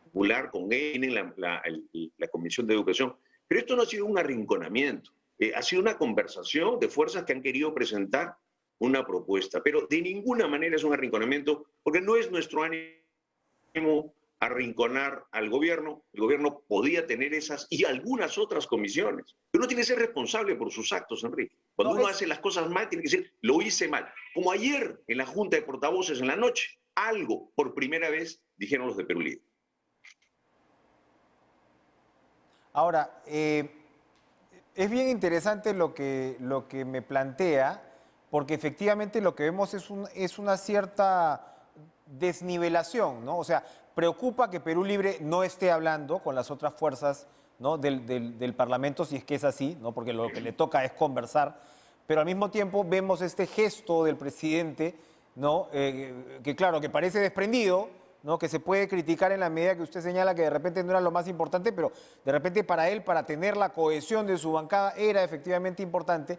popular con él en la Comisión de Educación. Pero esto no ha sido un arrinconamiento. Ha sido una conversación de fuerzas que han querido presentar una propuesta, pero de ninguna manera es un arrinconamiento, porque no es nuestro ánimo arrinconar al gobierno. El gobierno podía tener esas y algunas otras comisiones. Pero uno tiene que ser responsable por sus actos, Enrique. Cuando uno hace las cosas mal, tiene que decir, lo hice mal. Como ayer en la Junta de Portavoces en la noche, algo por primera vez dijeron los de Perú Libre. Ahora, es bien interesante lo que me plantea, porque efectivamente lo que vemos es una cierta desnivelación, ¿no? O sea, preocupa que Perú Libre no esté hablando con las otras fuerzas, ¿no?, del Parlamento, si es que es así, ¿no?, porque lo que le toca es conversar, pero al mismo tiempo vemos este gesto del presidente, ¿no?, que claro, que parece desprendido, ¿no?, que se puede criticar en la medida que usted señala que de repente no era lo más importante, pero de repente para él, para tener la cohesión de su bancada, era efectivamente importante.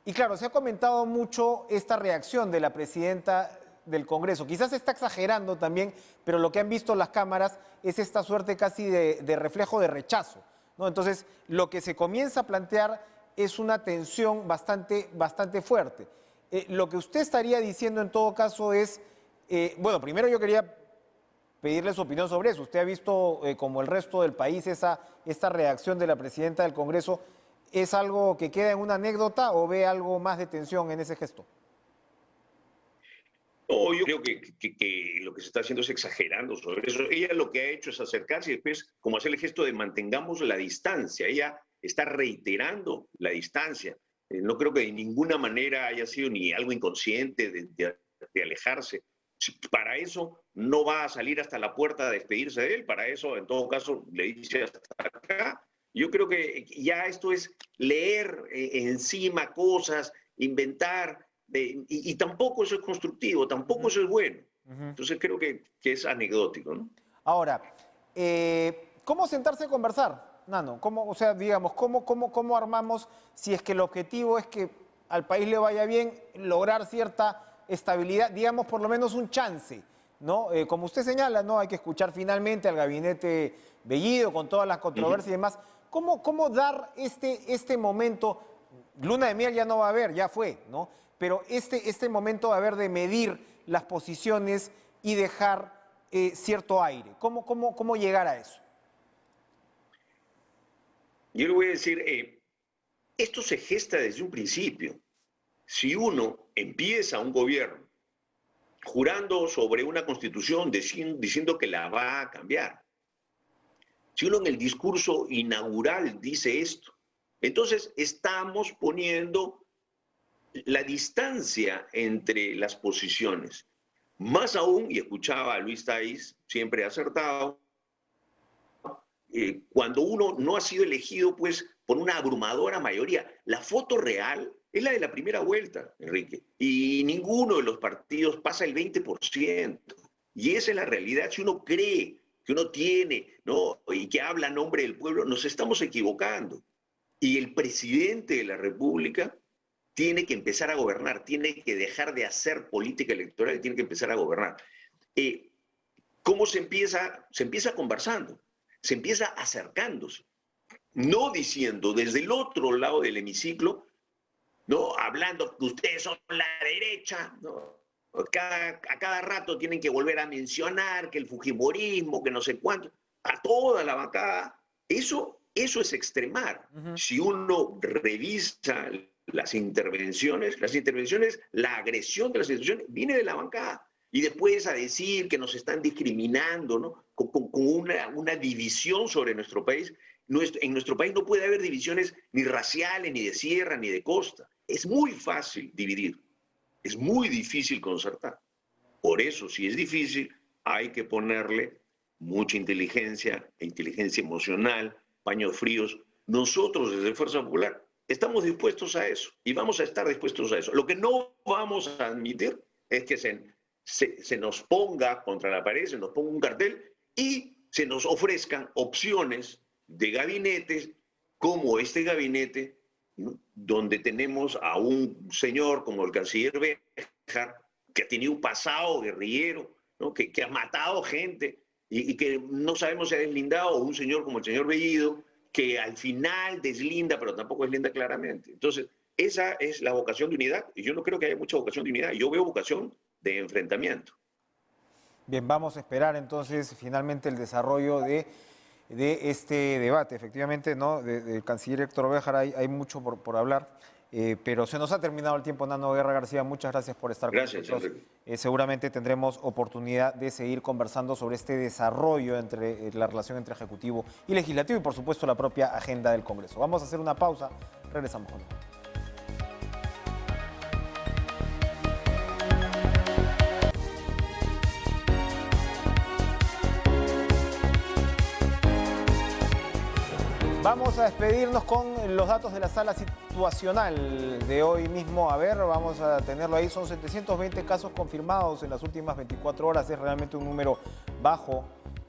Y claro, se ha comentado mucho esta reacción de la presidenta del Congreso. Quizás se está exagerando también, pero lo que han visto las cámaras es esta suerte casi de reflejo de rechazo, ¿no? Entonces, lo que se comienza a plantear es una tensión bastante fuerte. Lo que usted estaría diciendo en todo caso es, bueno, primero yo quería pedirle su opinión sobre eso. ¿Usted ha visto, como el resto del país, esta reacción de la presidenta del Congreso? ¿Es algo que queda en una anécdota o ve algo más de tensión en ese gesto? No, yo creo que lo que se está haciendo es exagerando sobre eso. Ella lo que ha hecho es acercarse y después, como hacer el gesto de mantengamos la distancia. Ella está reiterando la distancia. No creo que de ninguna manera haya sido ni algo inconsciente de alejarse. Para eso no va a salir hasta la puerta a despedirse de él. Para eso, en todo caso, le dice hasta acá. Yo creo que ya esto es leer encima cosas, inventar, y tampoco eso es constructivo, tampoco eso es bueno. Entonces creo que es anecdótico, ¿no? Ahora, ¿cómo sentarse a conversar, Nano? O sea, digamos, ¿cómo armamos, si es que el objetivo es que al país le vaya bien, lograr cierta estabilidad, digamos, por lo menos un chance, ¿no? Como usted señala, ¿no? Hay que escuchar finalmente al gabinete Bellido con todas las controversias y demás. ¿Cómo dar este momento? luna de miel ya no va a haber, ya fue, ¿no? Pero este momento va a haber de medir las posiciones y dejar cierto aire. ¿Cómo llegar a eso? Yo le voy a decir, esto se gesta desde un principio. Si uno empieza un gobierno jurando sobre una constitución, diciendo que la va a cambiar, si uno en el discurso inaugural dice esto, entonces estamos poniendo la distancia entre las posiciones. Más aún, y escuchaba a Luis Taiz, siempre acertado, cuando uno no ha sido elegido pues por una abrumadora mayoría. La foto real es la de la primera vuelta, Enrique, y ninguno de los partidos pasa el 20%. Y esa es la realidad. Si uno cree que uno tiene, ¿no?, y que habla a nombre del pueblo, nos estamos equivocando. Y el presidente de la República tiene que empezar a gobernar, tiene que dejar de hacer política electoral y tiene que empezar a gobernar. ¿Cómo se empieza? Se empieza conversando, se empieza acercándose, no diciendo desde el otro lado del hemiciclo, no hablando que ustedes son la derecha, ¿no? A cada rato tienen que volver a mencionar que el fujimorismo, que no sé cuánto, a toda la bancada. Eso es extremar. Si uno revisa las intervenciones, la agresión de las instituciones viene de la bancada. Y después a decir que nos están discriminando, ¿no?, con una división sobre nuestro país. En nuestro país no puede haber divisiones ni raciales, ni de sierra, ni de costa. Es muy fácil dividir. Es muy difícil concertar. Por eso, si es difícil, hay que ponerle mucha inteligencia emocional, paños fríos. Nosotros, desde Fuerza Popular, estamos dispuestos a eso y vamos a estar dispuestos a eso. Lo que no vamos a admitir es que se nos ponga contra la pared, se nos ponga un cartel y se nos ofrezcan opciones de gabinetes como este gabinete, ¿no?, donde tenemos a un señor como el canciller Béjar, que ha tenido un pasado guerrillero, ¿no?, que ha matado gente y que no sabemos si ha deslindado, o un señor como el señor Bellido, que al final deslinda, pero tampoco deslinda claramente. Entonces, esa es la vocación de unidad, y yo no creo que haya mucha vocación de unidad, yo veo vocación de enfrentamiento. Bien, vamos a esperar entonces finalmente el desarrollo de este debate. Efectivamente, ¿no?, del canciller Héctor Béjar hay mucho por hablar, pero se nos ha terminado el tiempo. Nano Guerra García, muchas gracias por estar con nosotros. Seguramente tendremos oportunidad de seguir conversando sobre este desarrollo entre la relación entre Ejecutivo y Legislativo y, por supuesto, la propia agenda del Congreso. Vamos a hacer una pausa, regresamos con nosotros. Vamos a despedirnos con los datos de la sala situacional de hoy mismo. A ver, vamos a tenerlo ahí. Son 720 casos confirmados en las últimas 24 horas. Es realmente un número bajo.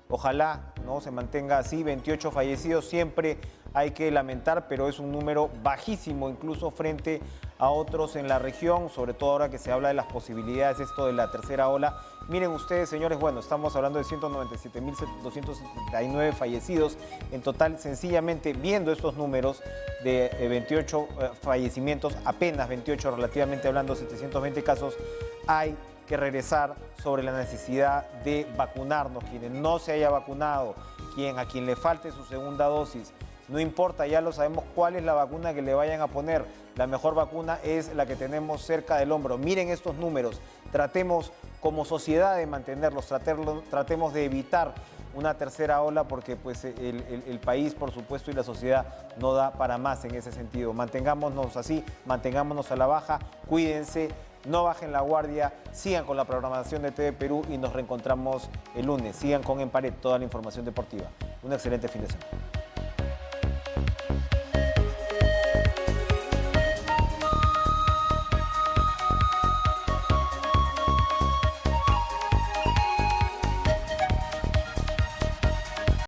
Ojalá no se mantenga así. 28 fallecidos siempre hay que lamentar, pero es un número bajísimo incluso frente a otros en la región, sobre todo ahora que se habla de las posibilidades esto de la tercera ola. Miren ustedes, señores, bueno, estamos hablando de 197.279 fallecidos en total. Sencillamente, viendo estos números de 28 fallecimientos, apenas 28 relativamente hablando, 720 casos, hay que regresar sobre la necesidad de vacunarnos. Quienes no se haya vacunado, a quien le falte su segunda dosis, no importa, ya lo sabemos cuál es la vacuna que le vayan a poner. La mejor vacuna es la que tenemos cerca del hombro. Miren estos números, tratemos como sociedad de mantenerlos, tratemos de evitar una tercera ola porque pues, el país, por supuesto, y la sociedad no da para más en ese sentido. Mantengámonos así, mantengámonos a la baja, cuídense, no bajen la guardia, sigan con la programación de TV Perú y nos reencontramos el lunes. Sigan con En Pared, toda la información deportiva. Un excelente fin de semana.